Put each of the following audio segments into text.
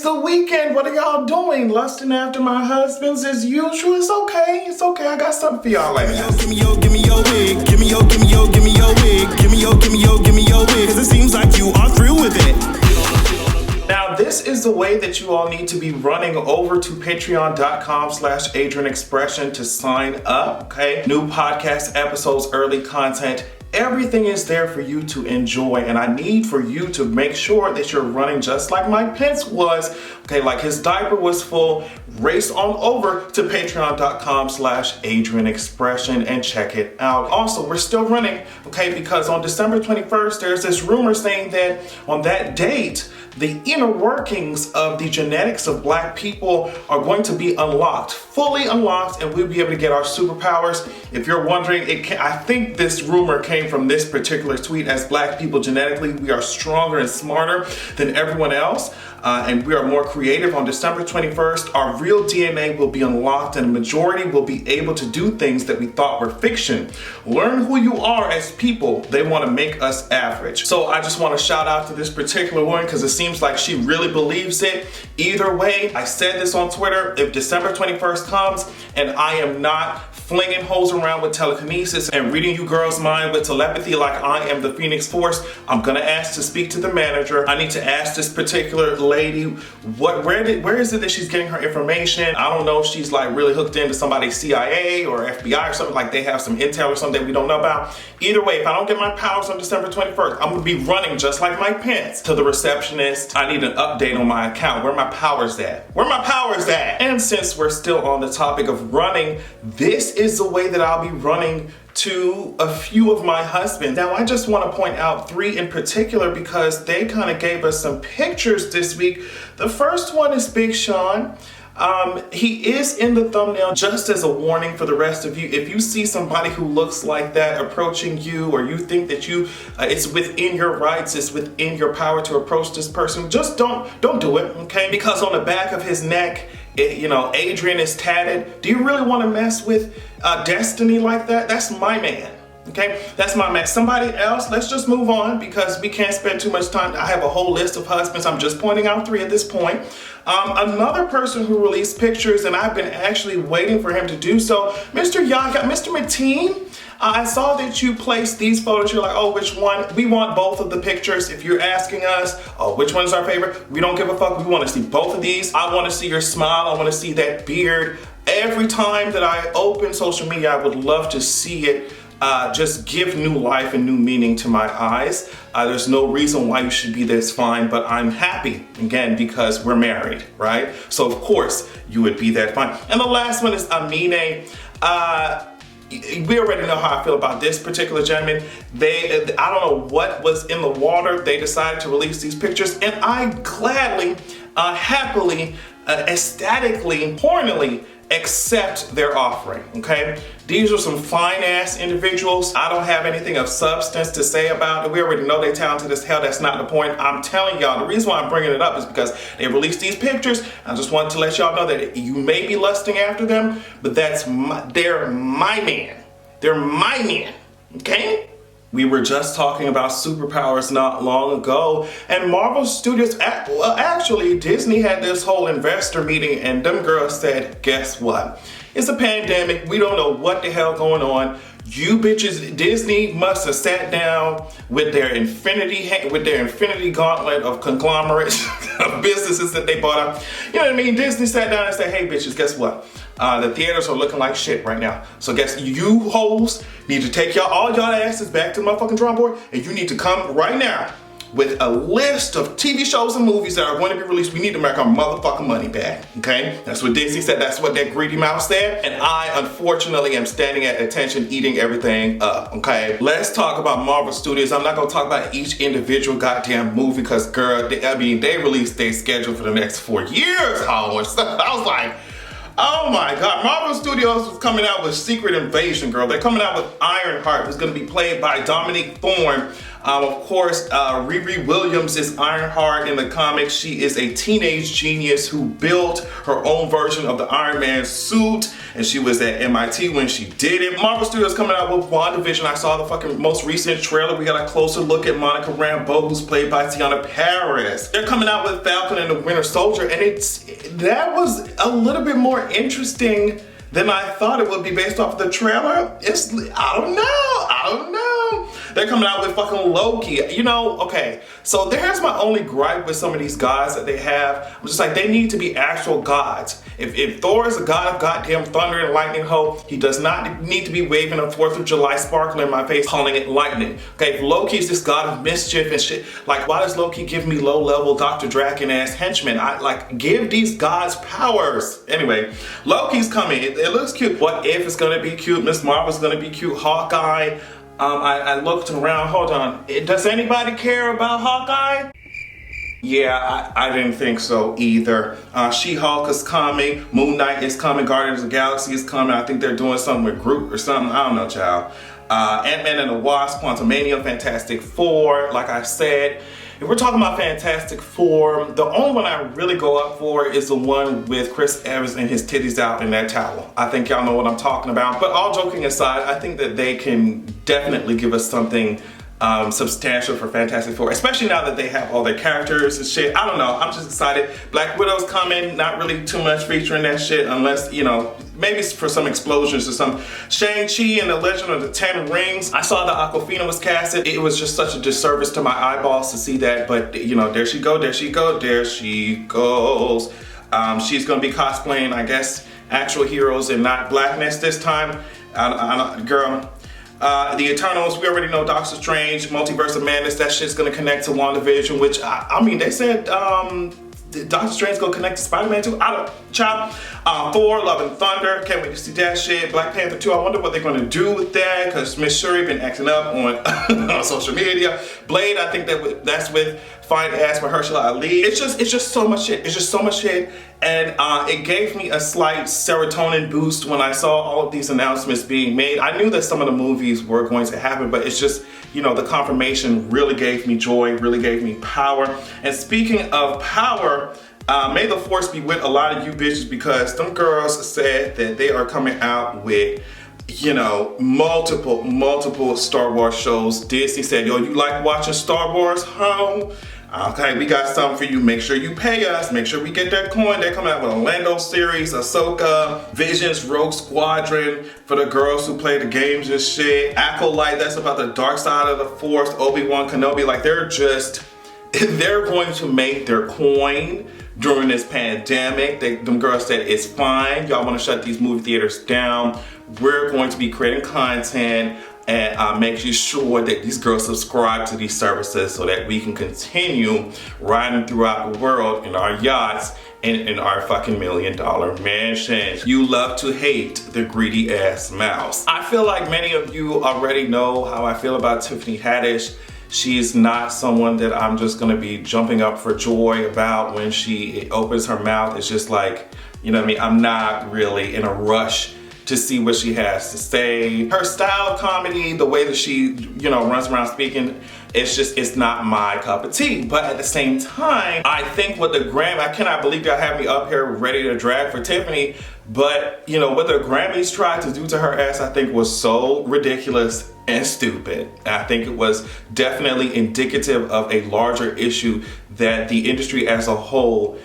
the weekend. What are y'all doing? Lusting after my husbands as usual? It's okay. It's okay. I got something for y'all later. Give me your wig. Give me your wig. Give me your wig. Give me your wig. Cause it seems like you are through with it. Now, this is the way that you all need to be running over to patreon.com/AdrianExpression to sign up, okay? New podcast episodes, early content. Everything is there for you to enjoy, and I need for you to make sure that you're running just like Mike Pence was, okay, like his diaper was full. Race on over to patreon.com/AdrianExpression and check it out. Also, we're still running, okay, because on December 21st, there's this rumor saying that on that date, the inner workings of the genetics of Black people are going to be unlocked, fully unlocked, and we'll be able to get our superpowers. If you're wondering, I think this rumor came from this particular tweet. As Black people genetically, we are stronger and smarter than everyone else, and we are more creative. On December 21st, our real DNA will be unlocked, and a majority will be able to do things that we thought were fiction. Learn who you are as people. They want to make us average. So I just want to shout out to this particular woman because it seems like she really believes it. Either way, I said this on Twitter, if December 21st comes and I am not flinging hoes around with telekinesis and reading you girls' mind with telepathy like I am the Phoenix Force, I'm gonna ask to speak to the manager. I need to ask this particular lady, where is it that she's getting her information? I don't know if she's like really hooked into somebody's CIA or FBI or something, like they have some intel or something that we don't know about. Either way, if I don't get my powers on December 21st, I'm gonna be running just like Mike Pence to the receptionist. I need an update on my account. Where my powers at? Where my powers at? And since we're still on the topic of running, this is the way that I'll be running to a few of my husbands. Now, I just want to point out 3 in particular because they kind of gave us some pictures this week. The first one is Big Sean. He is in the thumbnail just as a warning for the rest of you. If you see somebody who looks like that approaching you, or you think that it's within your rights, it's within your power to approach this person, just don't do it, okay? Because on the back of his neck, Adrian is tatted. Do you really want to mess with Destiny like that? That's my man. Okay, that's my man. Somebody else, let's just move on because we can't spend too much time. I have a whole list of husbands. I'm just pointing out 3 at this point. Another person who released pictures, and I've been actually waiting for him to do so, Mr. Yaka, Mr. Mateen. I saw that you placed these photos. You're like, oh, which one? We want both of the pictures. If you're asking us, oh, which one's our favorite? We don't give a fuck. We want to see both of these. I want to see your smile. I want to see that beard. Every time that I open social media, I would love to see it. Just give new life and new meaning to my eyes. There's no reason why you should be this fine, but I'm happy, again, because we're married, right? So of course you would be that fine. And the last one is Amine. We already know how I feel about this particular gentleman. I don't know what was in the water. They decided to release these pictures, and I gladly, happily, ecstatically, hornily accept their offering, okay? These are some fine ass individuals. I don't have anything of substance to say about it. We already know they're talented as hell. That's not the point. I'm telling y'all, the reason why I'm bringing it up is because they released these pictures. I just wanted to let y'all know that you may be lusting after them, but they're my man. They're my man, okay? We were just talking about superpowers not long ago, and Marvel Studios, actually Disney had this whole investor meeting, and them girls said, guess what? It's a pandemic. We don't know what the hell going on. You bitches, Disney must have sat down with their infinity gauntlet of conglomerates of businesses that they bought up. You know what I mean? Disney sat down and said, hey bitches, guess what? The theaters are looking like shit right now. So guess you hoes need to take all y'all asses back to the motherfucking drawing board, and you need to come right now with a list of TV shows and movies that are going to be released. We need to make our motherfucking money back, okay? That's what Disney said. That's what that greedy mouth said. And I, unfortunately, am standing at attention, eating everything up, okay? Let's talk about Marvel Studios. I'm not going to talk about each individual goddamn movie because, girl, they released their schedule for the next 4 years. I was like, oh my God, Marvel Studios was coming out with Secret Invasion, girl. They're coming out with Ironheart, who's gonna be played by Dominique Thorne. Of course, Riri Williams is Ironheart in the comics. She is a teenage genius who built her own version of the Iron Man suit, and she was at MIT when she did it. Marvel Studios coming out with WandaVision. I saw the fucking most recent trailer. We got a closer look at Monica Rambeau, who's played by Tiana Paris. They're coming out with Falcon and the Winter Soldier, and that was a little bit more interesting than I thought it would be based off the trailer. I don't know. They're coming out with fucking Loki. You know, okay, so there's my only gripe with some of these gods that they have. I'm just like, they need to be actual gods. If Thor is a god of goddamn thunder and lightning ho, he does not need to be waving a 4th of July sparkler in my face calling it lightning. Okay, if Loki's this god of mischief and shit, like, why does Loki give me low-level Dr. Draken ass henchmen? Give these gods powers. Anyway, Loki's coming. It looks cute. What If is gonna be cute. Miss Marvel's gonna be cute. Hawkeye. I looked around. Hold on. Does anybody care about Hawkeye? Yeah, I didn't think so either. She-Hulk is coming. Moon Knight is coming. Guardians of the Galaxy is coming. I think they're doing something with Groot or something. I don't know, child. Ant-Man and the Wasp, Quantumania, Fantastic Four. Like I said, if we're talking about Fantastic Four, the only one I really go up for is the one with Chris Evans and his titties out in that towel. I think y'all know what I'm talking about. But all joking aside, I think that they can definitely give us something substantial for Fantastic Four, especially now that they have all their characters and shit. I don't know, I'm just excited. Black Widow's coming, not really too much featuring that shit unless, you know, maybe for some explosions or something. Shang-Chi and the Legend of the Ten Rings. I saw that Awkwafina was casted. It was just such a disservice to my eyeballs to see that, but you know, there she goes. She's gonna be cosplaying, I guess, actual heroes and not blackness this time. Girl. The Eternals, we already know Doctor Strange, Multiverse of Madness, that shit's gonna connect to WandaVision, which, I mean, they said Doctor Strange gonna connect to Spider-Man too. I don't, child. Thor, Love and Thunder, can't wait to see that shit. Black Panther 2, I wonder what they're gonna do with that, because Miss Shuri been acting up on, on social media. Blade, I think that's with fine ass Mahershala Ali. It's just so much shit. It's just so much shit. And it gave me a slight serotonin boost when I saw all of these announcements being made. I knew that some of the movies were going to happen, but it's just, you know, the confirmation really gave me joy, really gave me power. And speaking of power, may the force be with a lot of you bitches, because them girls said that they are coming out with, you know, multiple Star Wars shows. Disney said, yo, you like watching Star Wars, huh? Okay, we got something for you. Make sure you pay us. Make sure we get that coin. They're coming out with a Lando series, Ahsoka, Visions, Rogue Squadron for the girls who play the games and shit. Acolyte, that's about the dark side of the Force. Obi-Wan Kenobi, like they're going to make their coin during this pandemic. Them girls said it's fine. Y'all want to shut these movie theaters down. We're going to be creating content and making sure that these girls subscribe to these services so that we can continue riding throughout the world in our yachts and in our fucking $1 million mansions. You love to hate the greedy ass mouse. I feel like many of you already know how I feel about Tiffany Haddish. She's not someone that I'm just gonna be jumping up for joy about when she opens her mouth. It's just like, you know what I mean? I'm not really in a rush to see what she has to say. Her style of comedy, the way that she, you know, runs around speaking, it's not my cup of tea. But at the same time, I think what the I cannot believe y'all have me up here ready to drag for Tiffany, but you know, what the Grammys tried to do to her ass, I think was so ridiculous and stupid. I think it was definitely indicative of a larger issue that the industry as a whole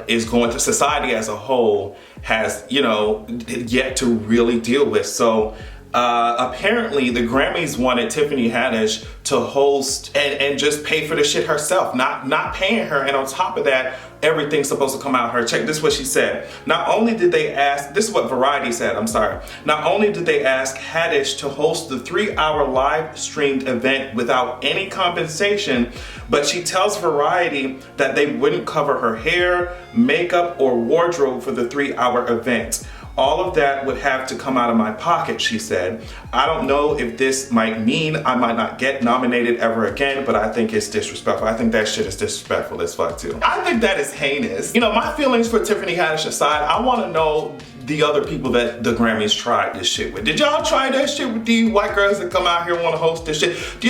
is going to, society as a whole has, you know, yet to really deal with. So apparently the Grammys wanted Tiffany Haddish to host and just pay for the shit herself, not paying her, and on top of that, everything's supposed to come out of her check. This is what she said. Not only did they ask, this is what Variety said, I'm sorry. Not only did they ask Haddish to host the 3-hour live streamed event without any compensation, but she tells Variety that they wouldn't cover her hair, makeup, or wardrobe for the 3-hour event. All of that would have to come out of my pocket, she said. I don't know if this might mean I might not get nominated ever again, but I think it's disrespectful. I think that shit is disrespectful as fuck too. I think that is heinous. You know, my feelings for Tiffany Haddish aside, I want to know, the other people that the Grammys tried this shit with. Did y'all try that shit with these white girls that come out here and want to host this shit? Would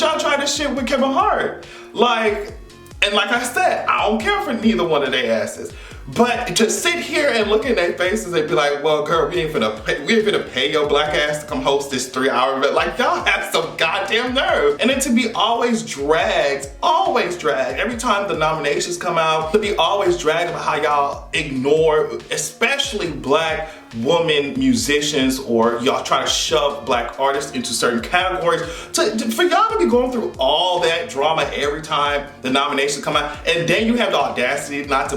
y'all try this shit with Kevin Hart? Like, and like I said, I don't care for neither one of their asses. But to sit here and look in their faces and be like, well, girl, we ain't finna pay your black ass to come host this 3-hour event. Like, y'all have some goddamn nerve. And then to be always dragged, every time the nominations come out, to be always dragged about how y'all ignore, especially black woman musicians, or y'all try to shove black artists into certain categories. For y'all to be going through all that drama every time the nominations come out, and then you have the audacity not to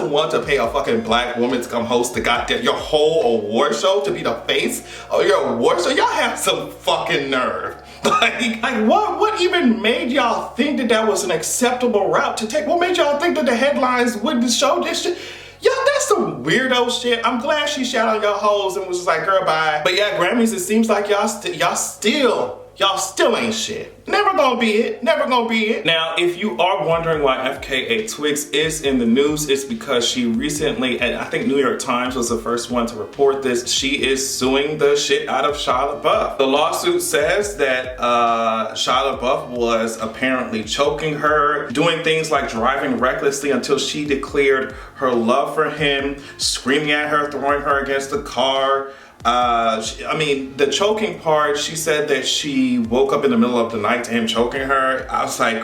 want to pay a fucking black woman to come host the goddamn your whole award show, to be the face of your award show. Y'all have some fucking nerve. Like what even made y'all think that was an acceptable route to take? What made y'all think that the headlines wouldn't show this shit? Yo, that's some weirdo shit. I'm glad she shot on y'all hoes and was just like, girl, bye. But yeah, Grammys, it seems like y'all still ain't shit. Never gonna be it. Never gonna be it. Now, if you are wondering why FKA Twigs is in the news, it's because she recently, and I think New York Times was the first one to report this, she is suing the shit out of Shia LaBeouf. The lawsuit says that Shia LaBeouf was apparently choking her, doing things like driving recklessly until she declared her love for him, screaming at her, throwing her against the car. I mean, the choking part, she said that she woke up in the middle of the night to him choking her. I was like,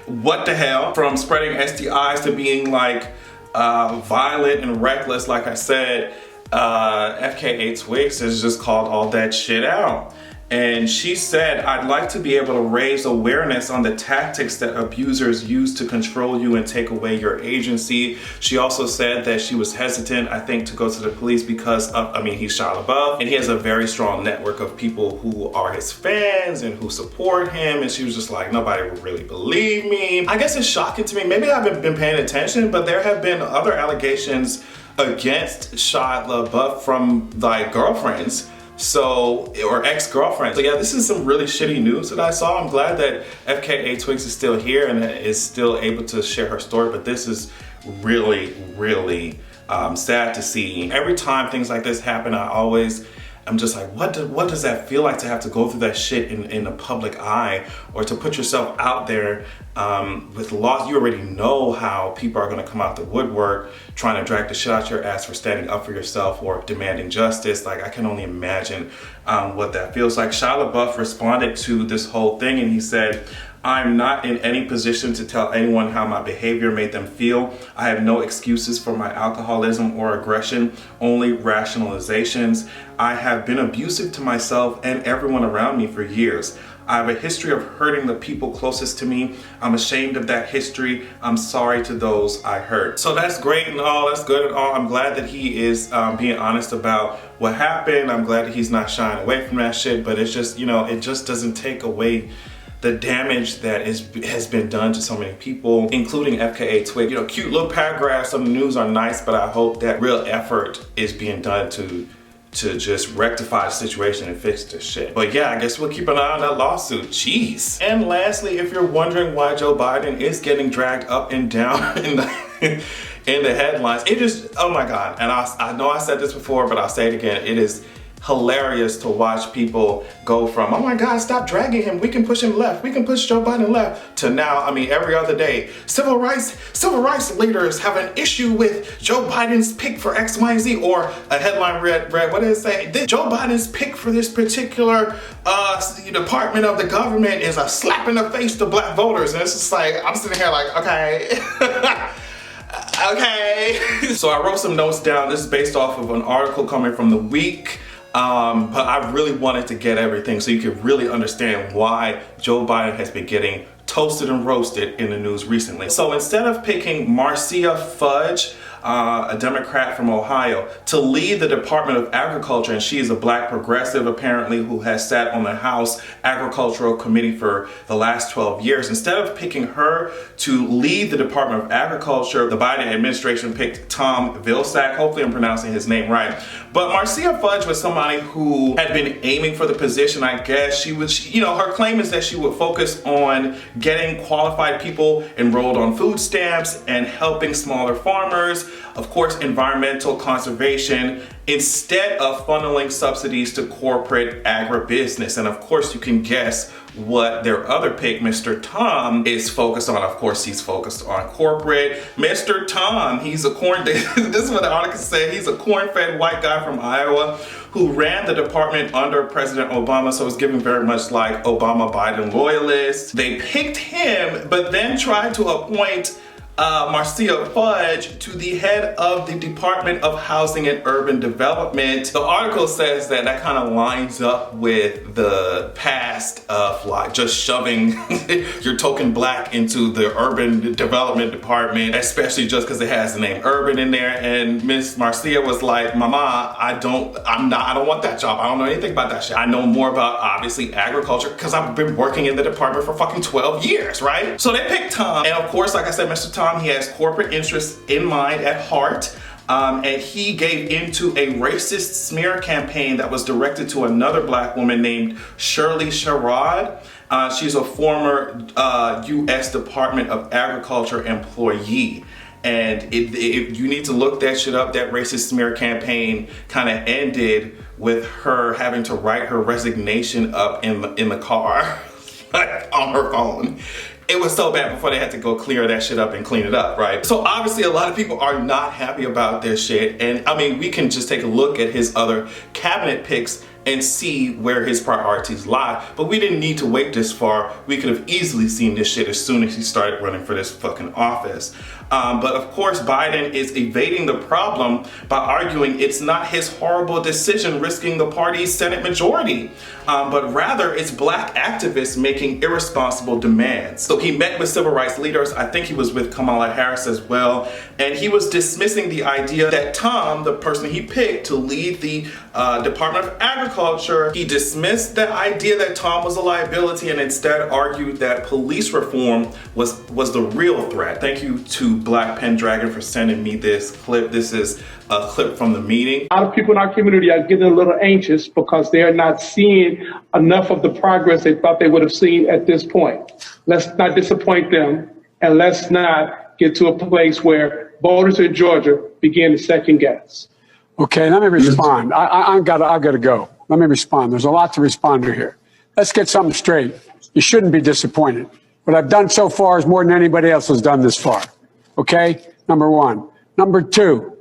what the hell? From spreading STIs to being like violent and reckless, like I said, FKA Twigs has just called all that shit out. And she said, I'd like to be able to raise awareness on the tactics that abusers use to control you and take away your agency. She also said that she was hesitant, I think, to go to the police because of, he's Shia LaBeouf, and he has a very strong network of people who are his fans and who support him. And she was just like, nobody will really believe me. I guess it's shocking to me. Maybe I haven't been paying attention, but there have been other allegations against Shia LaBeouf from like girlfriends. Or ex-girlfriend. So yeah, this is some really shitty news that I saw. I'm glad that FKA Twigs is still here and is still able to share her story, but this is really, really sad to see. Every time things like this happen, I'm just like, what does that feel like to have to go through that shit in the public eye, or to put yourself out there with loss? You already know how people are gonna come out the woodwork trying to drag the shit out your ass for standing up for yourself or demanding justice. Like, I can only imagine what that feels like. Shia LaBeouf responded to this whole thing and he said, I'm not in any position to tell anyone how my behavior made them feel. I have no excuses for my alcoholism or aggression, only rationalizations. I have been abusive to myself and everyone around me for years. I have a history of hurting the people closest to me. I'm ashamed of that history. I'm sorry to those I hurt. So that's great and all, that's good and all. I'm glad that he is being honest about what happened. I'm glad that he's not shying away from that shit, but it's just, it just doesn't take away the damage that has been done to so many people, including FKA Twigs. Cute little paragraphs on the news are nice, but I hope that real effort is being done to just rectify the situation and fix this shit. But yeah, I guess we'll keep an eye on that lawsuit. Jeez. And lastly, if you're wondering why Joe Biden is getting dragged up and down in the headlines, it just, oh my God. And I know I said this before, but I'll say it again. It is hilarious to watch people go from, oh my God, stop dragging him, we can push him left, we can push Joe Biden left, to now, every other day, civil rights leaders have an issue with Joe Biden's pick for X, Y, Z, or a headline read, what did it say? Joe Biden's pick for this particular department of the government is a slap in the face to black voters. And it's just like, I'm sitting here like, okay. Okay. So I wrote some notes down. This is based off of an article coming from The Week. But I really wanted to get everything so you could really understand why Joe Biden has been getting toasted and roasted in the news recently. So instead of picking Marcia Fudge, a Democrat from Ohio, to lead the Department of Agriculture, and she is a black progressive apparently who has sat on the House Agricultural Committee for the last 12 years. Instead of picking her to lead the Department of Agriculture, the Biden administration picked Tom Vilsack. Hopefully I'm pronouncing his name right. But Marcia Fudge was somebody who had been aiming for the position, I guess. Her claim is that she would focus on getting qualified people enrolled on food stamps and helping smaller farmers. of course, environmental conservation instead of funneling subsidies to corporate agribusiness. And of course, you can guess what their other pick, Mr. Tom, is focused on. Of course, he's focused on corporate. Mr. Tom, he's a this is what the article said, he's a corn-fed white guy from Iowa who ran the department under President Obama, so it's giving very much like Obama-Biden loyalists. They picked him, but then tried to appoint Marcia Fudge to the head of the Department of Housing and Urban Development. The article says that that kind of lines up with the past of like just shoving your token black into the Urban Development Department, especially just because it has the name Urban in there. And Miss Marcia was like, Mama, I don't want that job. I don't know anything about that shit. I know more about obviously agriculture because I've been working in the department for fucking 12 years, right? So they picked Tom, and of course, like I said, Mr. Tom, he has corporate interests in mind at heart, and he gave into a racist smear campaign that was directed to another black woman named Shirley Sherrod. She's a former U.S. Department of Agriculture employee. And you need to look that shit up. That racist smear campaign kind of ended with her having to write her resignation up in the car on her phone. It was so bad before they had to go clear that shit up and clean it up, right? So obviously a lot of people are not happy about this shit. And I mean, we can just take a look at his other cabinet picks and see where his priorities lie. But we didn't need to wait this far. We could have easily seen this shit as soon as he started running for this fucking office. But of course, Biden is evading the problem by arguing it's not his horrible decision risking the party's Senate majority, but rather it's black activists making irresponsible demands. So he met with civil rights leaders. I think he was with Kamala Harris as well. And he was dismissing the idea that Tom, the person he picked to lead the Department of Agriculture, he dismissed the idea that Tom was a liability and instead argued that police reform was the real threat. Thank you to Black Pendragon for sending me this clip. This is a clip from the meeting. A lot of people in our community are getting a little anxious because they are not seeing enough of the progress they thought they would have seen at this point. Let's not disappoint them, and let's not get to a place where voters in Georgia begin to second guess. Okay, let me respond. I've got to go. Let me respond. There's a lot to respond to here. Let's get something straight. You shouldn't be disappointed. What I've done so far is more than anybody else has done this far. Okay? Number one. Number two,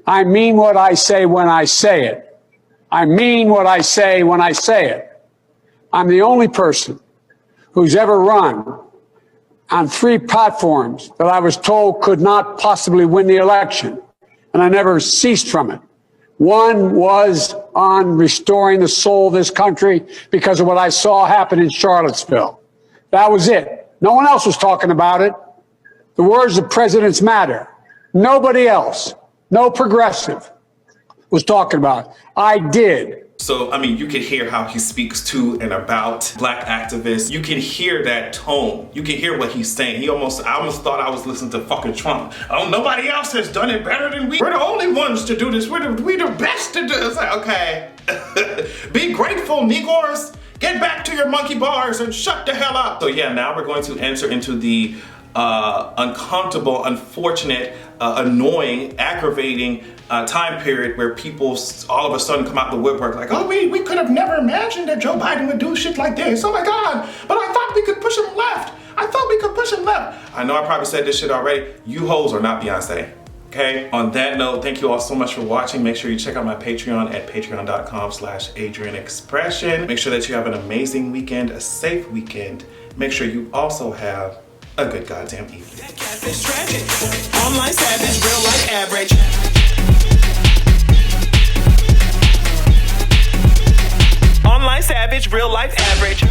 I mean what I say when I say it. I mean what I say when I say it. I'm the only person who's ever run on 3 platforms that I was told could not possibly win the election, and I never ceased from it. One was on restoring the soul of this country because of what I saw happen in Charlottesville. That was it. No one else was talking about it. The words of presidents matter. Nobody else, no progressive, was talking about it. I did. So, I mean, you can hear how he speaks to and about black activists. You can hear that tone. You can hear what he's saying. I almost thought I was listening to fucking Trump. Oh, nobody else has done it better than we. We're the only ones to do this. We're the best to do this. Okay. Be grateful, Negroes. Get back to your monkey bars and shut the hell up. So yeah, now we're going to enter into the uncomfortable, unfortunate, annoying, aggravating time period where people all of a sudden come out the woodwork like, oh, we could have never imagined that Joe Biden would do shit like this. Oh my God, but I thought we could push him left. I thought we could push him left. I know I probably said this shit already. You hoes are not Beyonce. Okay, on that note, thank you all so much for watching. Make sure you check out my Patreon at patreon.com/AdrianExpression. Make sure that you have an amazing weekend, a safe weekend. Make sure you also have a good goddamn evening. That catfish tragic. Online savage, real life average. Online savage, real life average.